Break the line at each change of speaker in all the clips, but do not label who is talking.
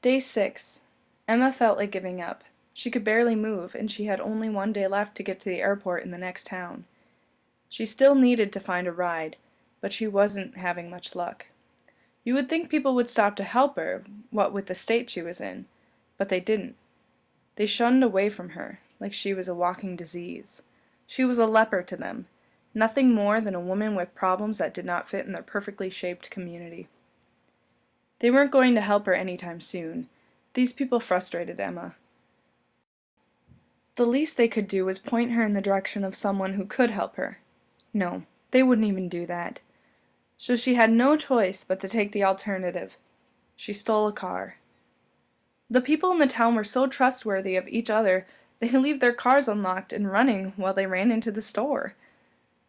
Day 6. Emma felt like giving up. She could barely move, and she had only one day left to get to the airport in the next town. She still needed to find a ride, but she wasn't having much luck. You would think people would stop to help her, what with the state she was in, but they didn't. They shunned away from her, like she was a walking disease. She was a leper to them, nothing more than a woman with problems that did not fit in their perfectly shaped community. They weren't going to help her anytime soon. These people frustrated Emma. The least they could do was point her in the direction of someone who could help her. No, they wouldn't even do that. So she had no choice but to take the alternative. She stole a car. The people in the town were so trustworthy of each other, they'd leave their cars unlocked and running while they ran into the store.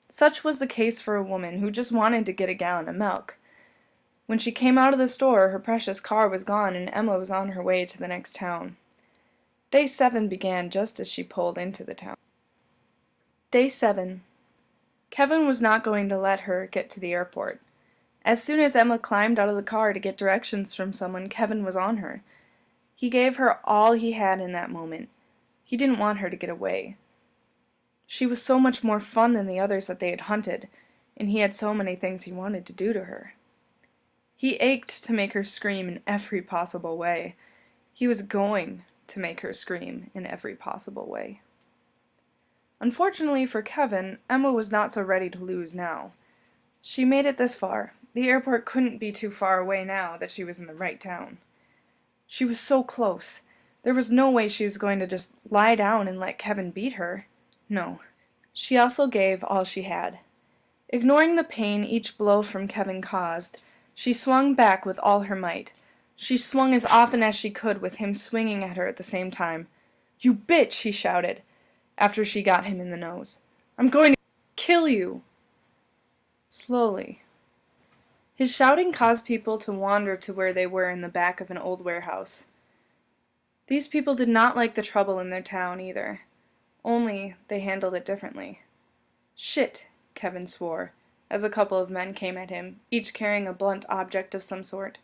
Such was the case for a woman who just wanted to get a gallon of milk. When she came out of the store, her precious car was gone and Emma was on her way to the next town. Day 7 began just as she pulled into the town. Day 7. Kevin was not going to let her get to the airport. As soon as Emma climbed out of the car to get directions from someone, Kevin was on her. He gave her all he had in that moment. He didn't want her to get away. She was so much more fun than the others that they had hunted, and he had so many things he wanted to do to her. He ached to make her scream in every possible way. He was going to make her scream in every possible way. Unfortunately for Kevin, Emma was not so ready to lose now. She made it this far. The airport couldn't be too far away now that she was in the right town. She was so close. There was no way she was going to just lie down and let Kevin beat her. No. She also gave all she had. Ignoring the pain each blow from Kevin caused, she swung back with all her might. She swung as often as she could with him swinging at her at the same time. "You bitch!" he shouted, after she got him in the nose. "I'm going to kill you!" Slowly. His shouting caused people to wander to where they were in the back of an old warehouse. These people did not like the trouble in their town either. Only, they handled it differently. "Shit," Kevin swore, as a couple of men came at him, each carrying a blunt object of some sort.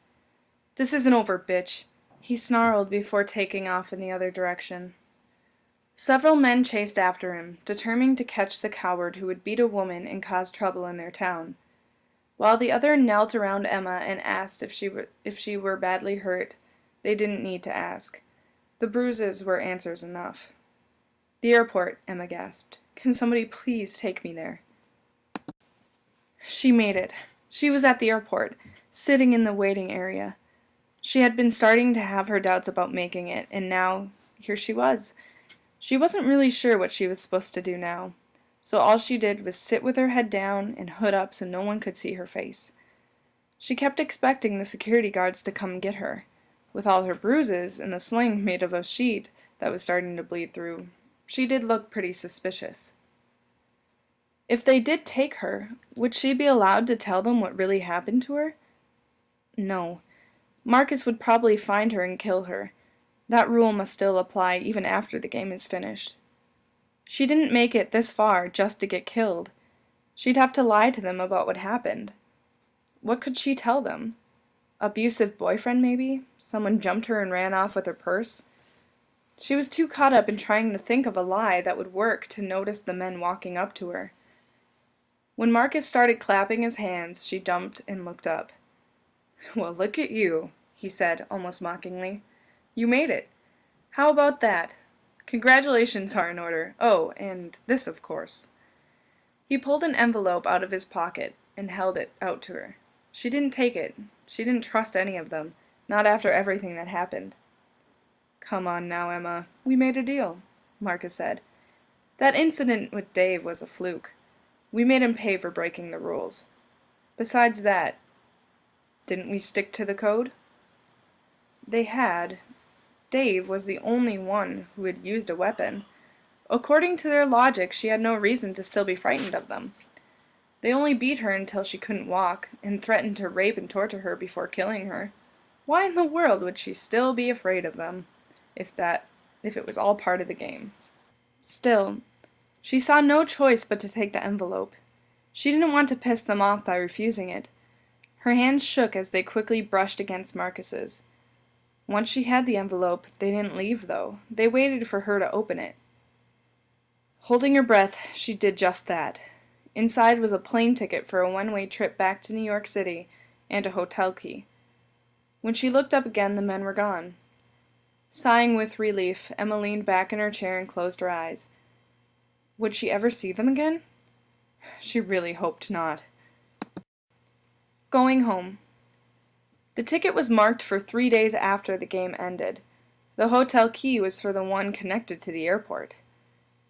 "This isn't over, bitch," he snarled before taking off in the other direction. Several men chased after him, determined to catch the coward who would beat a woman and cause trouble in their town. While the other knelt around Emma and asked if she were badly hurt, they didn't need to ask. The bruises were answers enough. "The airport," Emma gasped. "Can somebody please take me there?" She made it. She was at the airport, sitting in the waiting area. She had been starting to have her doubts about making it, and now, here she was. She wasn't really sure what she was supposed to do now, so all she did was sit with her head down and hood up so no one could see her face. She kept expecting the security guards to come get her. With all her bruises and the sling made of a sheet that was starting to bleed through, she did look pretty suspicious. If they did take her, would she be allowed to tell them what really happened to her? No. Marcus would probably find her and kill her. That rule must still apply even after the game is finished. She didn't make it this far just to get killed. She'd have to lie to them about what happened. What could she tell them? Abusive boyfriend, maybe? Someone jumped her and ran off with her purse? She was too caught up in trying to think of a lie that would work to notice the men walking up to her. When Marcus started clapping his hands, she jumped and looked up. "Well, look at you," he said, almost mockingly. "You made it. How about that? Congratulations are in order. Oh, and this, of course." He pulled an envelope out of his pocket and held it out to her. She didn't take it. She didn't trust any of them, not after everything that happened. "Come on now, Emma. We made a deal," Marcus said. "That incident with Dave was a fluke. We made him pay for breaking the rules. Besides that, didn't we stick to the code?" They had. Dave was the only one who had used a weapon. According to their logic, she had no reason to still be frightened of them. They only beat her until she couldn't walk, and threatened to rape and torture her before killing her. Why in the world would she still be afraid of them, if it was all part of the game? Still, she saw no choice but to take the envelope. She didn't want to piss them off by refusing it. Her hands shook as they quickly brushed against Marcus's. Once she had the envelope, they didn't leave, though. They waited for her to open it. Holding her breath, she did just that. Inside was a plane ticket for a one-way trip back to New York City and a hotel key. When she looked up again, the men were gone. Sighing with relief, Emma leaned back in her chair and closed her eyes. Would she ever see them again? She really hoped not. Going home. The ticket was marked for 3 days after the game ended. The hotel key was for the one connected to the airport.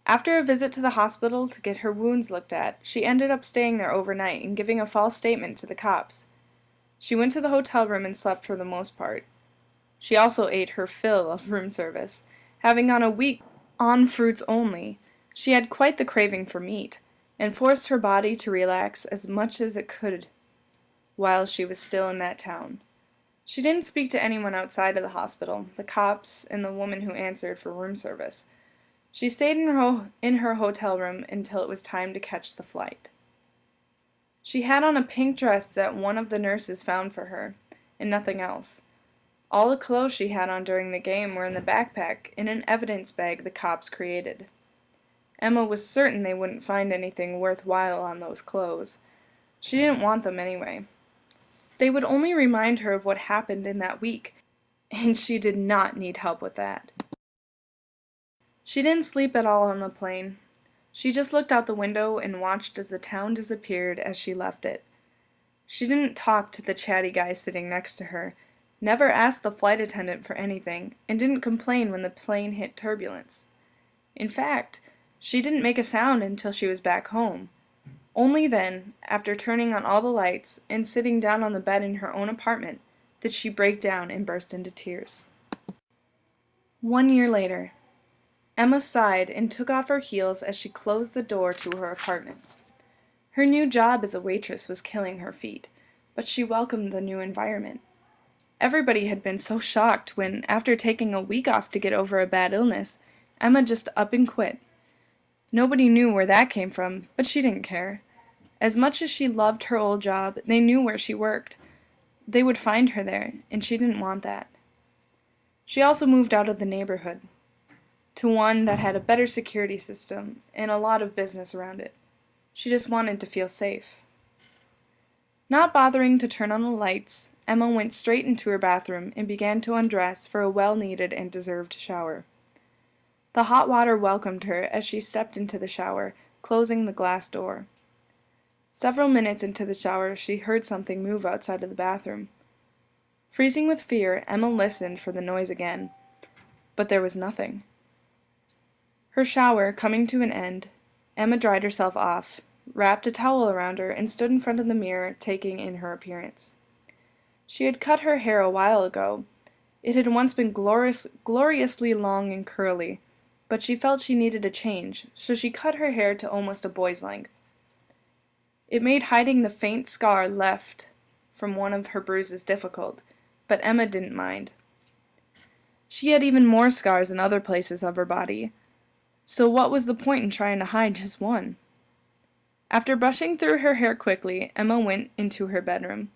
After a visit to the hospital to get her wounds looked at, she ended up staying there overnight and giving a false statement to the cops. She went to the hotel room and slept for the most part. She also ate her fill of room service. Having gone a week on fruits only, she had quite the craving for meat, and forced her body to relax as much as it could while she was still in that town. She didn't speak to anyone outside of the hospital, the cops and the woman who answered for room service. She stayed in her hotel room until it was time to catch the flight. She had on a pink dress that one of the nurses found for her, and nothing else. All the clothes she had on during the game were in the backpack in an evidence bag the cops created. Emma was certain they wouldn't find anything worthwhile on those clothes. She didn't want them anyway. They would only remind her of what happened in that week, and she did not need help with that. She didn't sleep at all on the plane. She just looked out the window and watched as the town disappeared as she left it. She didn't talk to the chatty guy sitting next to her, never asked the flight attendant for anything, and didn't complain when the plane hit turbulence. In fact, she didn't make a sound until she was back home. Only then, after turning on all the lights and sitting down on the bed in her own apartment, did she break down and burst into tears. 1 year later, Emma sighed and took off her heels as she closed the door to her apartment. Her new job as a waitress was killing her feet, but she welcomed the new environment. Everybody had been so shocked when, after taking a week off to get over a bad illness, Emma just up and quit. Nobody knew where that came from, but she didn't care. As much as she loved her old job, they knew where she worked. They would find her there, and she didn't want that. She also moved out of the neighborhood to one that had a better security system and a lot of business around it. She just wanted to feel safe. Not bothering to turn on the lights, Emma went straight into her bathroom and began to undress for a well-needed and deserved shower. The hot water welcomed her as she stepped into the shower, closing the glass door. Several minutes into the shower, she heard something move outside of the bathroom. Freezing with fear, Emma listened for the noise again, but there was nothing. Her shower coming to an end, Emma dried herself off, wrapped a towel around her, and stood in front of the mirror, taking in her appearance. She had cut her hair a while ago. It had once been gloriously long and curly, but she felt she needed a change, so she cut her hair to almost a boy's length. It made hiding the faint scar left from one of her bruises difficult, but Emma didn't mind. She had even more scars in other places of her body, so what was the point in trying to hide just one? After brushing through her hair quickly, Emma went into her bedroom.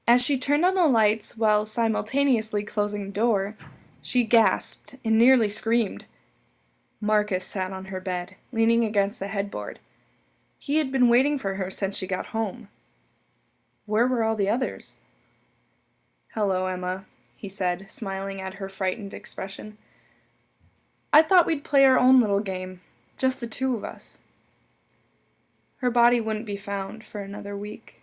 As she turned on the lights while simultaneously closing the door, she gasped and nearly screamed. Marcus sat on her bed, leaning against the headboard. He had been waiting for her since she got home. Where were all the others? "Hello, Emma," he said, smiling at her frightened expression. "I thought we'd play our own little game, just the two of us." Her body wouldn't be found for another week.